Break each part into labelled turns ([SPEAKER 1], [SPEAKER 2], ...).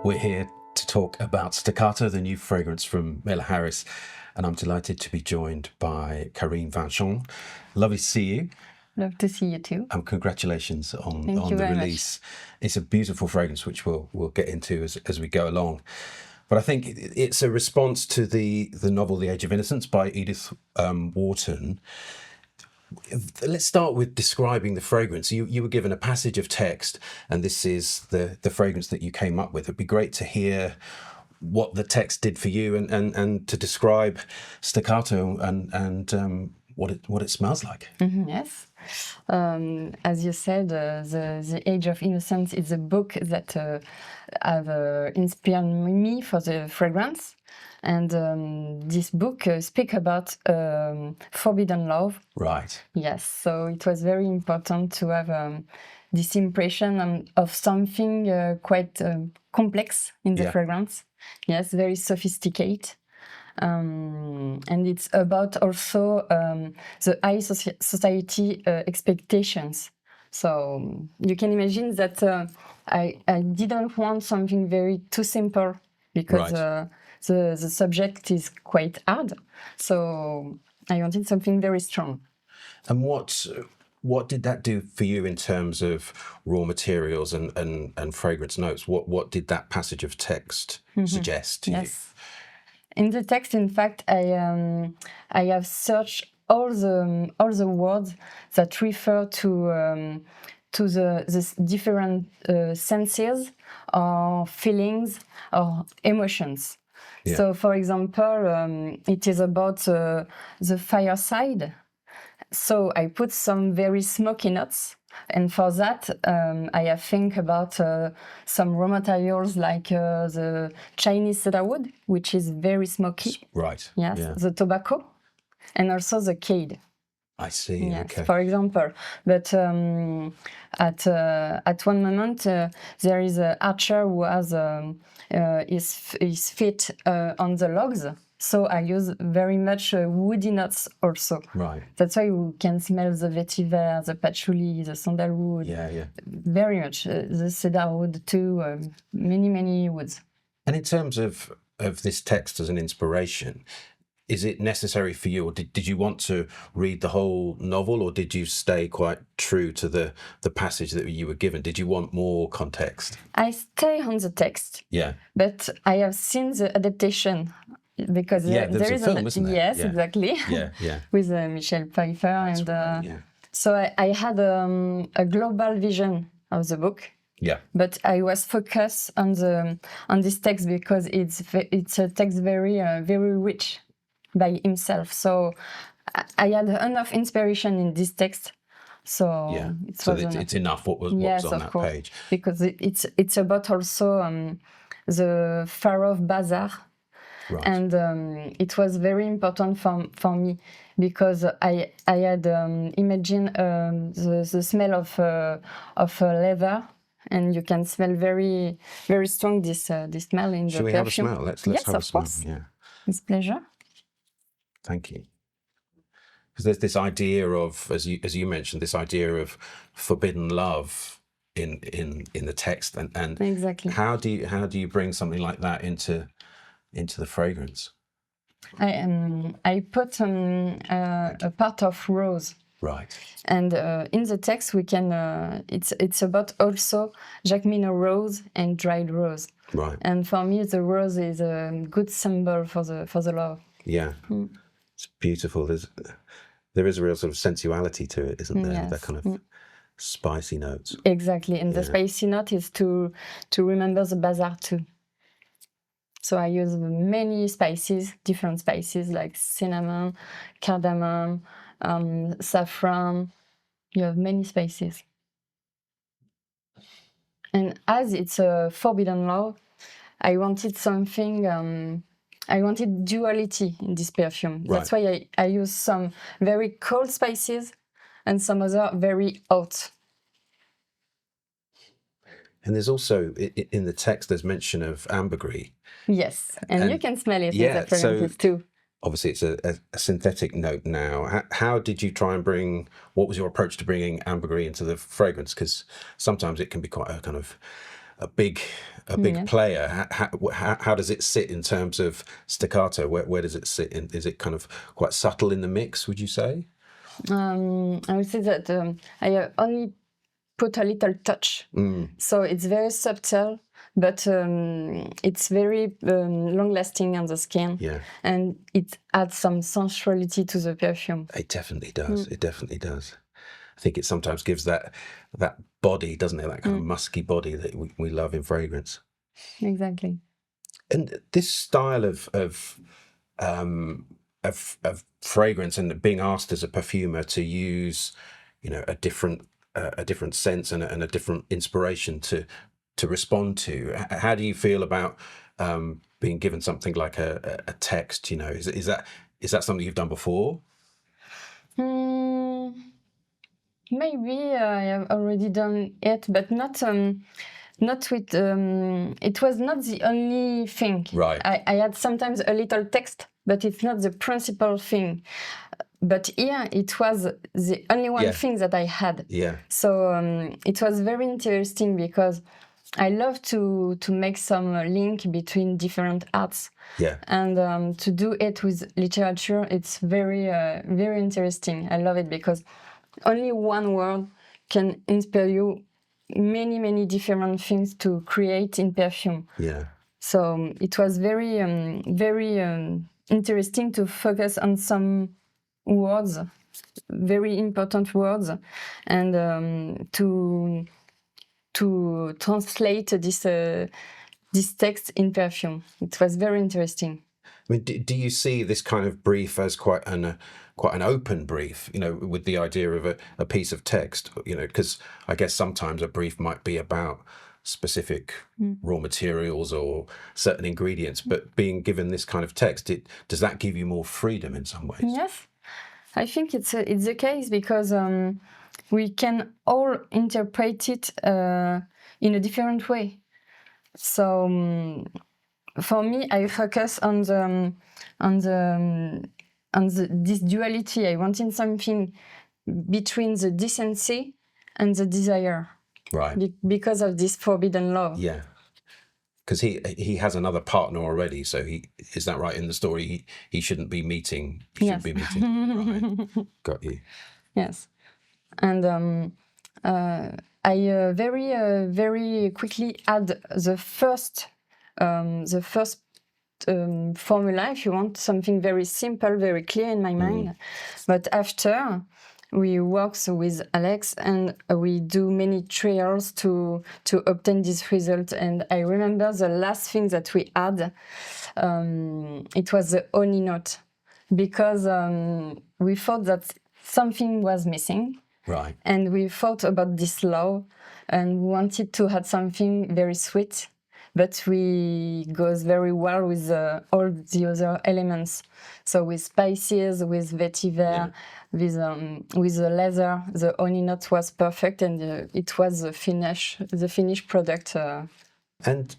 [SPEAKER 1] We're here to talk about Staccato, the new fragrance from Miller Harris, and I'm delighted to be joined by Karine Vinchon. Lovely to see you.
[SPEAKER 2] Love to see you too.
[SPEAKER 1] And congratulations on
[SPEAKER 2] Thank you
[SPEAKER 1] the
[SPEAKER 2] very
[SPEAKER 1] release. It's a beautiful fragrance, which we'll get into as we go along. But I think it's a response to the novel The Age of Innocence by Edith Wharton. Let's start with describing the fragrance. You were given a passage of text, and this is the fragrance that you came up with. It'd be great to hear what the text did for you, and to describe Staccato and what it smells like.
[SPEAKER 2] Mm-hmm, yes. As you said, the Age of Innocence is a book that have inspired me for the fragrance. And this book speaks about forbidden love.
[SPEAKER 1] Right.
[SPEAKER 2] Yes, so it was very important to have this impression of something quite complex in the fragrance. Yes, very sophisticated. And it's about also the high society expectations. So you can imagine that I didn't want something very too simple because the subject is quite hard. So I wanted something very strong.
[SPEAKER 1] And what did that do for you in terms of raw materials and fragrance notes? What did that passage of text suggest to you?
[SPEAKER 2] In the text, in fact, I have searched all the words that refer to the different senses or feelings or emotions. Yeah. So, for example, it is about the fireside. So I put some very smoky notes. And for that, I have think about some raw materials like the Chinese cedarwood, which is very smoky.
[SPEAKER 1] Right.
[SPEAKER 2] Yes, yeah. The tobacco, and also the cade.
[SPEAKER 1] I see.
[SPEAKER 2] Yes,
[SPEAKER 1] okay.
[SPEAKER 2] For example, but at one moment there is an archer who has his feet on the logs. So I use very much woody notes also.
[SPEAKER 1] Right.
[SPEAKER 2] That's why you can smell the vetiver, the patchouli, the sandalwood.
[SPEAKER 1] Yeah.
[SPEAKER 2] Very much. The cedarwood too, many woods.
[SPEAKER 1] And in terms of this text as an inspiration, is it necessary for you, or did you want to read the whole novel, or did you stay quite true to the passage that you were given? Did you want more context?
[SPEAKER 2] I stay on the text.
[SPEAKER 1] Yeah.
[SPEAKER 2] But I have seen the adaptation. Because there is
[SPEAKER 1] a film, isn't there?
[SPEAKER 2] Yes, exactly.
[SPEAKER 1] Yeah.
[SPEAKER 2] With Michelle Pfeiffer, and so I had a global vision of the book.
[SPEAKER 1] Yeah.
[SPEAKER 2] But I was focused on this text because it's a text very rich by himself. So I had enough inspiration in this text. So
[SPEAKER 1] it's enough what was on that page.
[SPEAKER 2] Because it's about also the Pharaoh Bazaar.
[SPEAKER 1] Right.
[SPEAKER 2] And it was very important for me because I had imagined the smell of leather, and you can smell very very strong this smell in the perfume.
[SPEAKER 1] Shall we have a smell? Let's have a smell.
[SPEAKER 2] Course.
[SPEAKER 1] Yeah.
[SPEAKER 2] With pleasure.
[SPEAKER 1] Thank you. Because there's this idea of, as you mentioned, this idea of forbidden love in the text, and
[SPEAKER 2] exactly.
[SPEAKER 1] How do you bring something like that into the fragrance?
[SPEAKER 2] I put a part of rose.
[SPEAKER 1] Right.
[SPEAKER 2] And in the text we can it's about also Jacqueminot rose and dried rose.
[SPEAKER 1] Right.
[SPEAKER 2] And for me the rose is a good symbol for the love.
[SPEAKER 1] Yeah. It's beautiful. There is a real sort of sensuality to it, isn't there?
[SPEAKER 2] Yes.
[SPEAKER 1] That kind of spicy notes.
[SPEAKER 2] Exactly. And the spicy note is to remember the bazaar too. So I use many spices, different spices like cinnamon, cardamom, saffron. You have many spices. And as it's a forbidden love, I wanted something, I wanted duality in this perfume.
[SPEAKER 1] Right.
[SPEAKER 2] That's why I use some very cold spices and some other very hot.
[SPEAKER 1] And there's also, in the text, there's mention of ambergris.
[SPEAKER 2] Yes, and you can smell it in the fragrances too.
[SPEAKER 1] obviously it's a synthetic note now. How did you try and what was your approach to bringing ambergris into the fragrance? Because sometimes it can be quite a kind of a big
[SPEAKER 2] Yeah.
[SPEAKER 1] player. How does it sit in terms of staccato? Where does it sit in? Is it kind of quite subtle in the mix, would you say?
[SPEAKER 2] I would say that I only put a little touch. So it's very subtle, but it's very long-lasting on the skin.
[SPEAKER 1] Yeah.
[SPEAKER 2] And it adds some sensuality to the perfume.
[SPEAKER 1] It definitely does. It definitely does. I think it sometimes gives that body, doesn't it? That kind of musky body that we love in fragrance.
[SPEAKER 2] Exactly.
[SPEAKER 1] And this style of fragrance and being asked as a perfumer to use, a different sense and a different inspiration to respond to. How do you feel about being given something like a text? Is that something you've done before?
[SPEAKER 2] Maybe I have already done it, but not with. It was not the only thing.
[SPEAKER 1] Right.
[SPEAKER 2] I had sometimes a little text, but it's not the principal thing. But here it was the only one thing that I had.
[SPEAKER 1] Yeah.
[SPEAKER 2] So it was very interesting because I love to make some link between different arts.
[SPEAKER 1] Yeah.
[SPEAKER 2] And to do it with literature, it's very very interesting. I love it because only one word can inspire you many different things to create in perfume.
[SPEAKER 1] Yeah.
[SPEAKER 2] So it was very very interesting to focus on some words, very important words, and to translate this text in perfume. It was very interesting.
[SPEAKER 1] I mean, do you see this kind of brief as quite an open brief, with the idea of a piece of text, because I guess sometimes a brief might be about specific raw materials or certain ingredients, but being given this kind of text, does that give you more freedom in some ways?
[SPEAKER 2] Yes, I think it's the case because we can all interpret it in a different way. So for me, I focus on this duality. I wanted something between the decency and the desire.
[SPEAKER 1] Right.
[SPEAKER 2] Because of this forbidden love.
[SPEAKER 1] Yeah. Because he has another partner already, so is that right in the story? He shouldn't be meeting.
[SPEAKER 2] Yes.
[SPEAKER 1] Right. Got you.
[SPEAKER 2] Yes, and I very quickly add the first formula, if you want, something very simple, very clear in my mind. But after we work with Alex and we do many trials to obtain this result. And I remember the last thing that we had, it was the honey note, because we thought that something was missing.
[SPEAKER 1] Right.
[SPEAKER 2] And we thought about this love and we wanted to add something very sweet, but we goes very well with all the other elements. So with spices, with vetiver, with the leather, the honey note was perfect, and it was the finished product.
[SPEAKER 1] And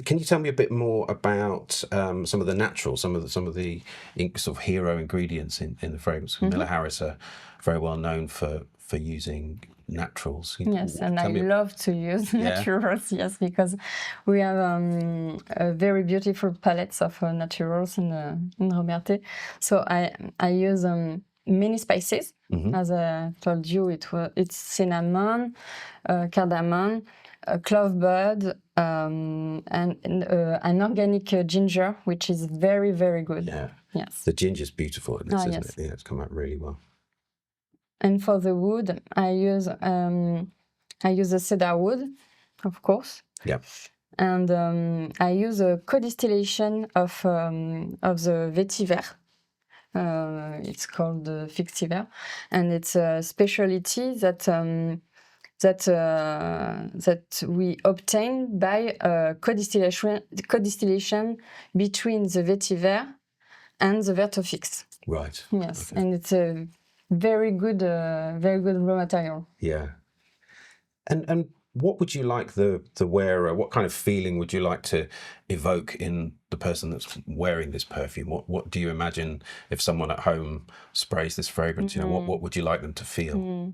[SPEAKER 1] can you tell me a bit more about some of the naturals, some of the sort of hero ingredients in the fragrance? Miller Harris are very well known for using naturals.
[SPEAKER 2] Yes, and I love to use naturals, yes, because we have a very beautiful palettes of naturals in Robertet. So I use many spices. As I told you, it's cinnamon, cardamom, clove bud, and an organic ginger, which is very, very good.
[SPEAKER 1] Yeah.
[SPEAKER 2] Yes.
[SPEAKER 1] The ginger's beautiful in this, isn't
[SPEAKER 2] yes.
[SPEAKER 1] it? Yeah, it's come out really well.
[SPEAKER 2] And for the wood, I use a cedar wood, of course.
[SPEAKER 1] Yeah.
[SPEAKER 2] And I use a co-distillation of the vetiver. It's called Fixiver, and it's a specialty that we obtain by co-distillation between the vetiver and the vertofix.
[SPEAKER 1] Right.
[SPEAKER 2] Yes, okay. And it's a very good raw material.
[SPEAKER 1] Yeah. And what would you like the wearer? What kind of feeling would you like to evoke in the person that's wearing this perfume? What do you imagine if someone at home sprays this fragrance? You know, what would you like them to feel?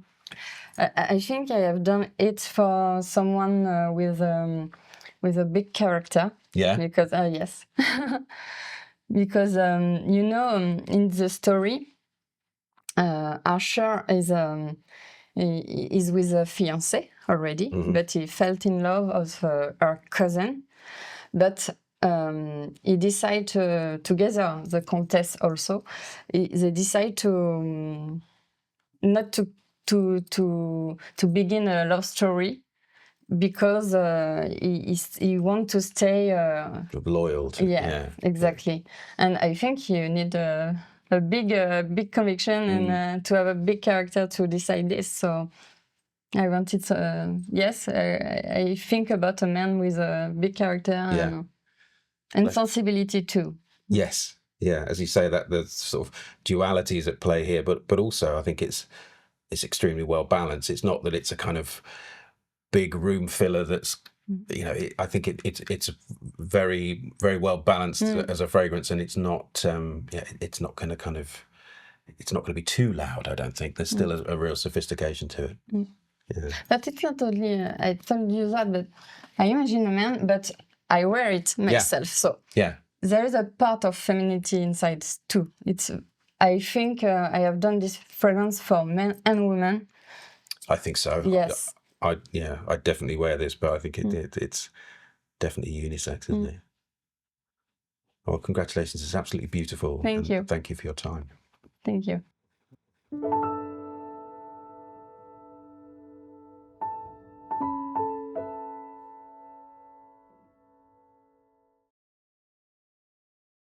[SPEAKER 2] I think I have done it for someone with a big character.
[SPEAKER 1] Yeah.
[SPEAKER 2] Because yes, because you know, in the story, Archer is with a fiancé already, but he fell in love with her cousin. But he decide together, the countess also, they decide to not to begin a love story, because he want to stay
[SPEAKER 1] Loyal to,
[SPEAKER 2] yeah, exactly. And I think you need a big conviction and to have a big character to decide this. So I wanted yes, I think about a man with a big character and sensibility too.
[SPEAKER 1] Yes, yeah, as you say, that the sort of duality is at play here, but also I think it's extremely well balanced. It's not that it's a kind of big room filler that's, you know, I think it's very, very well balanced as a fragrance, and it's not it's not going to kind of, it's not going to be too loud. I don't think there's still a real sophistication to it. Yeah.
[SPEAKER 2] But it's not only I told you that, but I imagine a man, but I wear it myself. So
[SPEAKER 1] yeah,
[SPEAKER 2] there is a part of femininity inside too. It's I think I have done this fragrance for men and women.
[SPEAKER 1] I think so.
[SPEAKER 2] Yes.
[SPEAKER 1] I definitely wear this, but I think it's definitely unisex, isn't it? Well, congratulations. It's absolutely beautiful.
[SPEAKER 2] Thank you.
[SPEAKER 1] Thank you for your time.
[SPEAKER 2] Thank you.